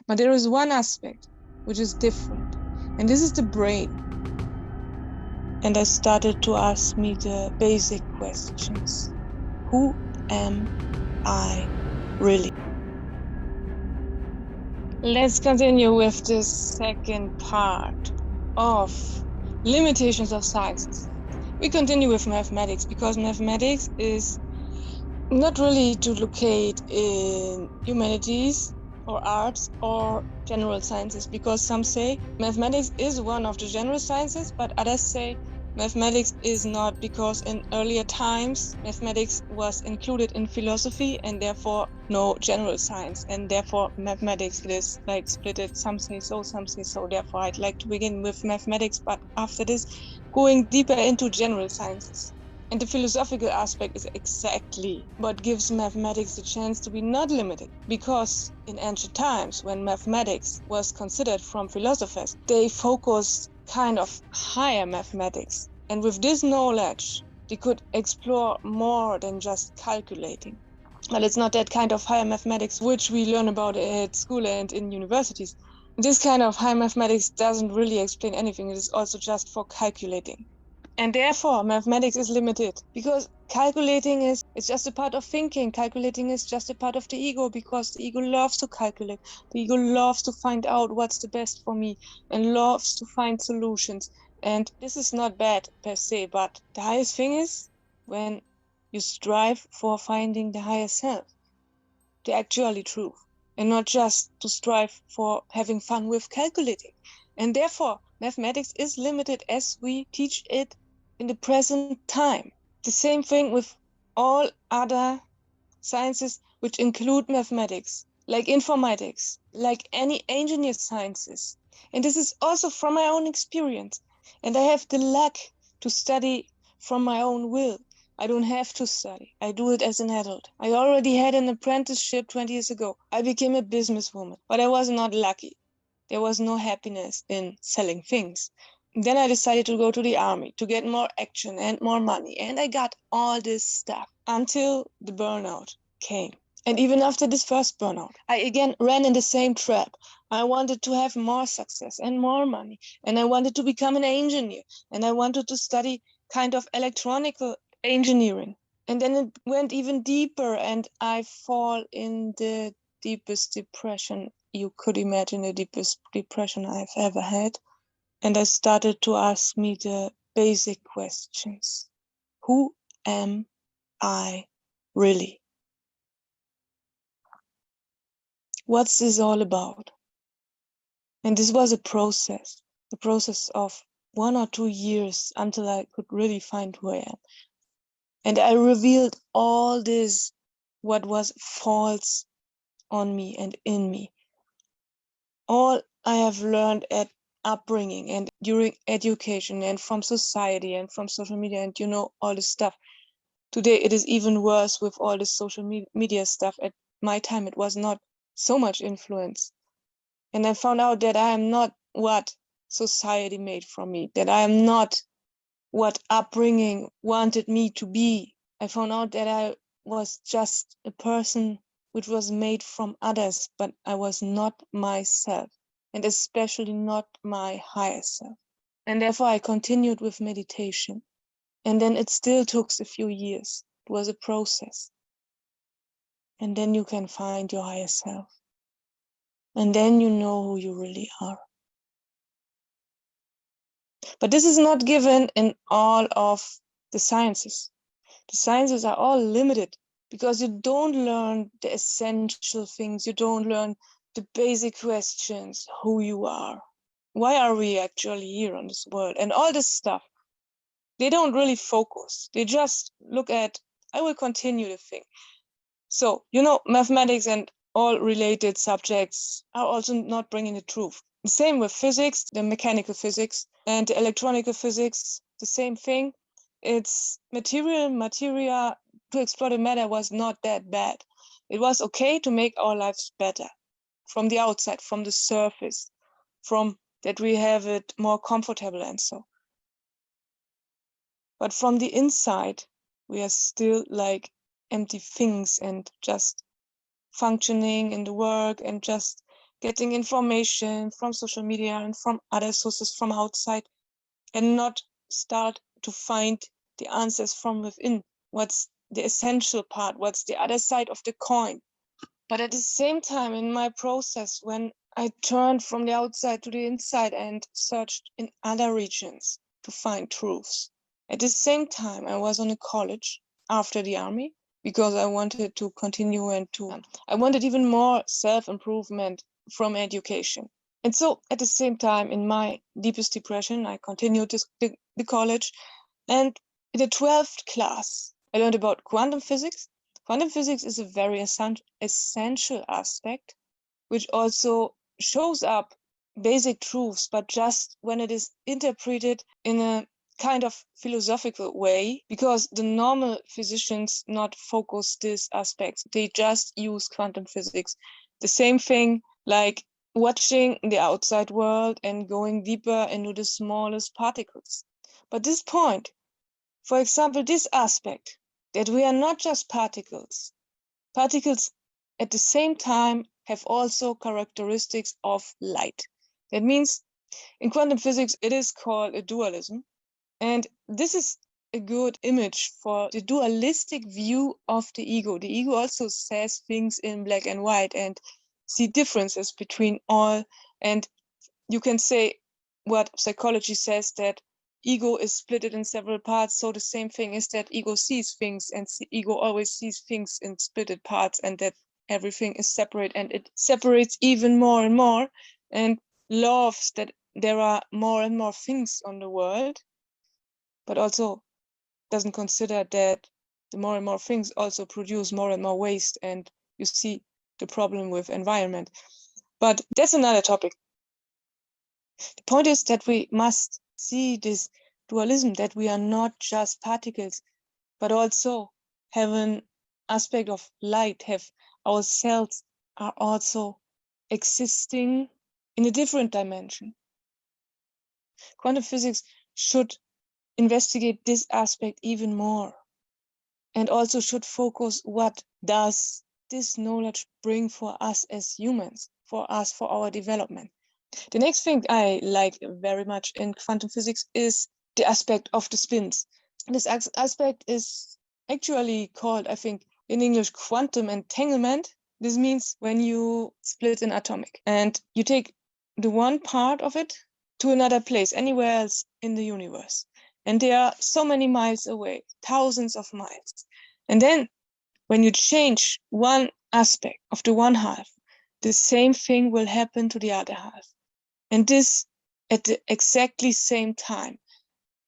But there is one aspect which is different, and this is the brain. And I started to ask me the basic questions. Who am I really? Let's continue with the second part of limitations of sciences. We continue with mathematics because mathematics is not really to locate in humanities or arts or general sciences, because some say mathematics is one of the general sciences, but others say mathematics is not, because in earlier times mathematics was included in philosophy and therefore no general science, and therefore mathematics it is like splitted. Some say so, some say so. Therefore I'd like to begin with mathematics, but after this going deeper into general sciences. And the philosophical aspect is exactly what gives mathematics the chance to be not limited, because in ancient times, when mathematics was considered from philosophers, they focused kind of higher mathematics. And with this knowledge, they could explore more than just calculating. But it's not that kind of higher mathematics which we learn about at school and in universities. This kind of high mathematics doesn't really explain anything. It is also just for calculating. And therefore, mathematics is limited, because calculating is it's just a part of thinking. Calculating is just a part of the ego, because the ego loves to calculate. The ego loves to find out what's the best for me and loves to find solutions. And this is not bad per se, but the highest thing is when you strive for finding the higher self, the actually truth, and not just to strive for having fun with calculating. And therefore, mathematics is limited as we teach it in the present time. The same thing with all other sciences which include mathematics, like informatics, like any engineer sciences. And this is also from my own experience. And I have the luck to study from my own will. I don't have to study. I do it as an adult. I already had an apprenticeship 20 years ago. I became a businesswoman, but I was not lucky. There was no happiness in selling things. Then I decided to go to the army to get more action and more money. And I got all this stuff until the burnout came. And even after this first burnout, I again ran in the same trap. I wanted to have more success and more money. And I wanted to become an engineer. And I wanted to study kind of electronical engineering. And then it went even deeper, and I fall in the deepest depression you could imagine, the deepest depression I've ever had. And I started to ask me the basic questions. Who am I really? What's this all about? And this was a process of 1 or 2 years until I could really find who I am. And I revealed all this, what was false on me and in me. All I have learned at upbringing and during education and from society and from social media and all this stuff. Today it is even worse with all this social media stuff. At my time it was not so much influence. And I found out that I am not what society made from me, that I am not what upbringing wanted me to be. I found out that I was just a person which was made from others, but I was not myself, and especially not my higher self. And therefore I continued with meditation. And then it still took a few years. It was a process. And then you can find your higher self. And then you know who you really are. But this is not given in all of the sciences. The sciences are all limited because you don't learn the essential things. You don't learn the basic questions, who you are. Why are we actually here on this world? And all this stuff. They don't really focus. They just look at, I will continue the thing. So, mathematics and all related subjects are also not bringing the truth. The same with physics, the mechanical physics and the electronical physics, the same thing. It's materia to explore the matter was not that bad. It was okay to make our lives better from the outside, from the surface, from that we have it more comfortable and so. But from the inside, we are still like empty things and just functioning in the work and just getting information from social media and from other sources from outside, and not start to find the answers from within. What's the essential part? What's the other side of the coin? But at the same time, in my process, when I turned from the outside to the inside and searched in other regions to find truths, at the same time, I was on a college after the army because I wanted to continue and I wanted even more self-improvement from education. And so at the same time, in my deepest depression, I continued the college. And in the 12th class, I learned about quantum physics. Quantum physics is a very essential aspect, which also shows up basic truths, but just when it is interpreted in a kind of philosophical way, because the normal physicians not focus these aspects. They just use quantum physics. The same thing like watching the outside world and going deeper into the smallest particles. But this point, for example, this aspect, that we are not just particles. Particles at the same time have also characteristics of light. That means in quantum physics, it is called a dualism. And this is a good image for the dualistic view of the ego. The ego also says things in black and white and see differences between all. And you can say what psychology says, that ego is split in several parts. So the same thing is that ego sees things, and ego always sees things in splitted parts, and that everything is separate, and it separates even more and more, and loves that there are more and more things on the world, but also doesn't consider that the more and more things also produce more and more waste, and you see the problem with environment. But that's another topic. The point is that we must see this dualism, that we are not just particles, but also have an aspect of light, have our cells are also existing in a different dimension. Quantum physics should investigate this aspect even more, and also should focus what does this knowledge bring for us as humans, for us, for our development. The next thing I like very much in quantum physics is the aspect of the spins. This aspect is actually called, I think, in English, quantum entanglement. This means when you split an atomic and you take the one part of it to another place, anywhere else in the universe. And they are so many miles away, thousands of miles. And then when you change one aspect of the one half, the same thing will happen to the other half. And this at the exactly same time.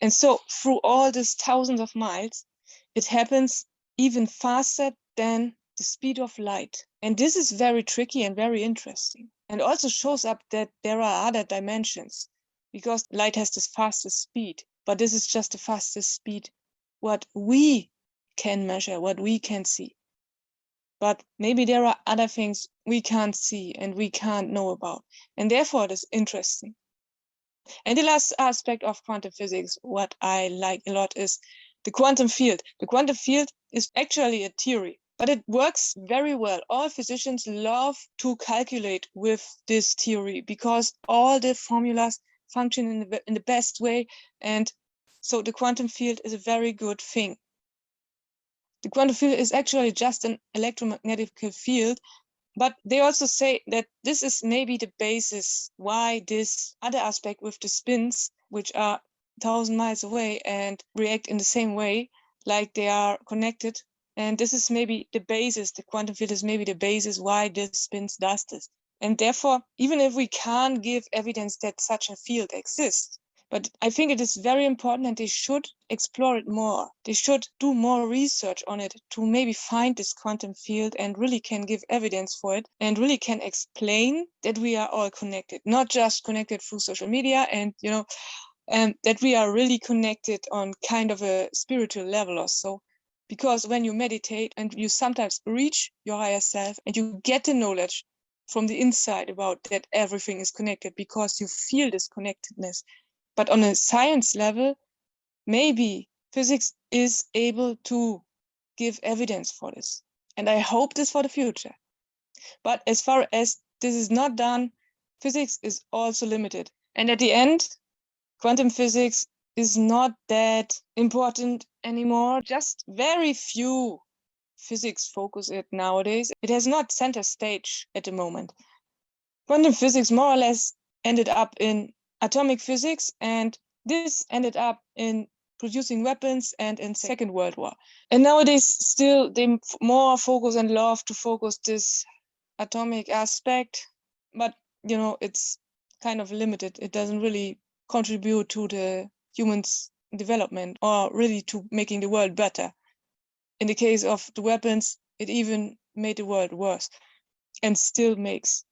And so through all these thousands of miles, it happens even faster than the speed of light. And this is very tricky and very interesting. And also shows up that there are other dimensions, because light has this fastest speed, but this is just the fastest speed what we can measure, what we can see. But maybe there are other things we can't see and we can't know about. And therefore it is interesting. And the last aspect of quantum physics, what I like a lot, is the quantum field. The quantum field is actually a theory, but it works very well. All physicians love to calculate with this theory because all the formulas function in the best way. And so the quantum field is a very good thing. The quantum field is actually just an electromagnetic field, but they also say that this is maybe the basis why this other aspect with the spins, which are 1,000 miles away and react in the same way, like they are connected. And this is maybe the basis, the quantum field is maybe the basis why this spins does this. And therefore, even if we can't give evidence that such a field exists, but I think it is very important, and they should explore it more. They should do more research on it to maybe find this quantum field and really can give evidence for it and really can explain that we are all connected, not just connected through social media, and that we are really connected on kind of a spiritual level or so. Because when you meditate and you sometimes reach your higher self and you get the knowledge from the inside about that everything is connected because you feel this connectedness. But on a science level, maybe physics is able to give evidence for this. And I hope this for the future. But as far as this is not done, physics is also limited. And at the end, quantum physics is not that important anymore. Just very few physics focus it nowadays. It has not center stage at the moment. Quantum physics more or less ended up in atomic physics, and this ended up in producing weapons and in Second World War. And nowadays still they more focus and love to focus this atomic aspect, but it's kind of limited. It doesn't really contribute to the human's development or really to making the world better. In the case of the weapons, it even made the world worse and still makes.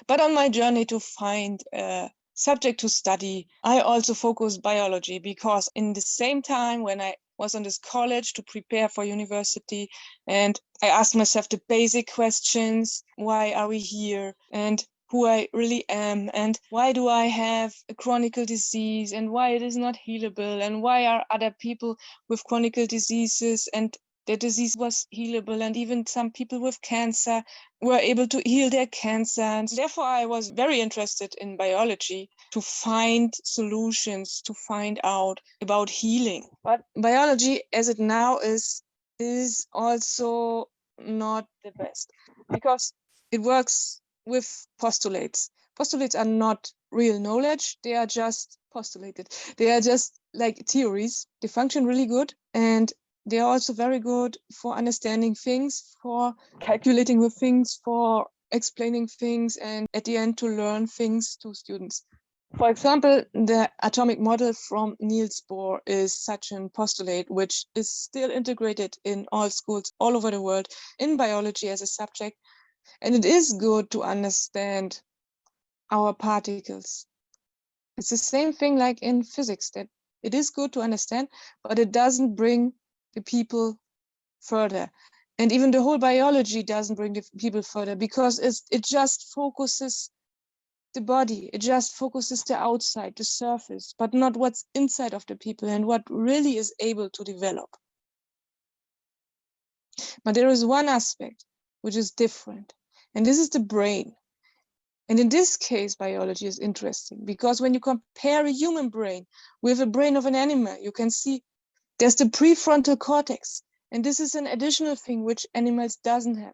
But on my journey to find a subject to study, I also focused biology, because in the same time when I was on this college to prepare for university, and I asked myself the basic questions: why are we here, and who I really am, and why do I have a chronic disease, and why it is not healable, and why are other people with chronic diseases and their disease was healable, and even some people with cancer were able to heal their cancer. And therefore, I was very interested in biology to find solutions, to find out about healing. But biology, as it now is also not the best, because it works with postulates. Postulates are not real knowledge. They are just postulated. They are just like theories. They function really good, and they are also very good for understanding things, for calculating with things, for explaining things, and at the end to learn things to students. For example, the atomic model from Niels Bohr is such a postulate which is still integrated in all schools all over the world in biology as a subject. And it is good to understand our particles. It's the same thing like in physics, that it is good to understand, but it doesn't bring the people further. And even the whole biology doesn't bring the people further, because it just focuses the body. It just focuses the outside, the surface, but not what's inside of the people and what really is able to develop. But there is one aspect which is different, and this is the brain. And in this case, biology is interesting, because when you compare a human brain with a brain of an animal, you can see there's the prefrontal cortex. And this is an additional thing which animals doesn't have.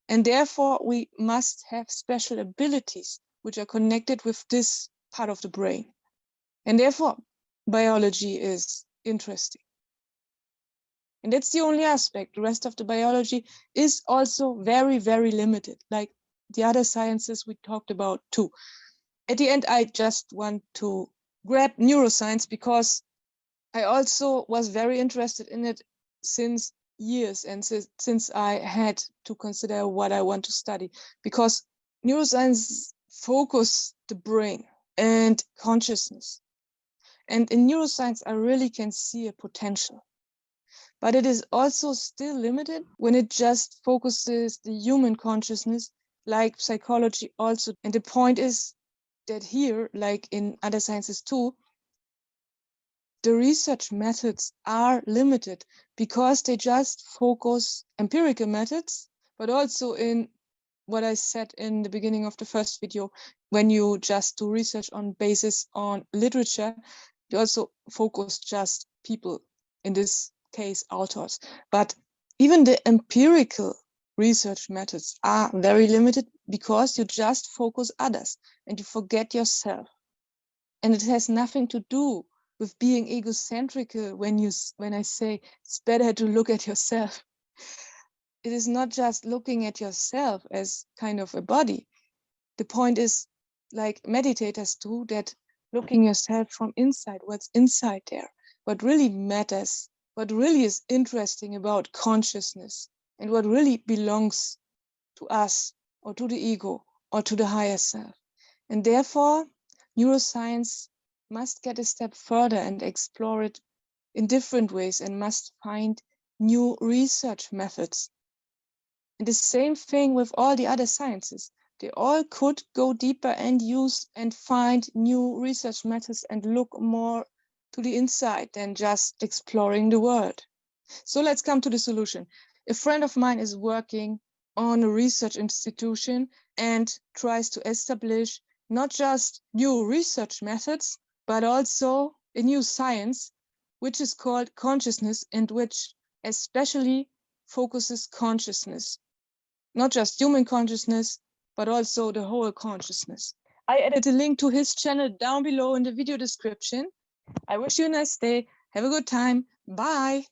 And therefore, we must have special abilities which are connected with this part of the brain. And therefore, biology is interesting. And that's the only aspect. The rest of the biology is also very, very limited, like the other sciences we talked about too. At the end, I just want to grab neuroscience, because I also was very interested in it since years, and since I had to consider what I want to study, because neuroscience focus the brain and consciousness. And in neuroscience, I really can see a potential. But it is also still limited when it just focuses the human consciousness, like psychology also. And the point is that here, like in other sciences too, the research methods are limited, because they just focus empirical methods, but also in what I said in the beginning of the first video, when you just do research on basis on literature, you also focus just people, in this case, authors. But even the empirical research methods are very limited, because you just focus others and you forget yourself. And it has nothing to do with being egocentrical when I say it's better to look at yourself. It is not just looking at yourself as kind of a body. The point is, like meditators do, that looking yourself from inside, what's inside there, what really matters, what really is interesting about consciousness, and what really belongs to us, or to the ego, or to the higher self. And therefore, neuroscience must get a step further and explore it in different ways, and must find new research methods. And the same thing with all the other sciences. They all could go deeper and use and find new research methods and look more to the inside than just exploring the world. So let's come to the solution. A friend of mine is working on a research institution and tries to establish not just new research methods, but also a new science, which is called consciousness, and which especially focuses consciousness, not just human consciousness, but also the whole consciousness. I added a link to his channel down below in the video description. I wish you a nice day. Have a good time. Bye.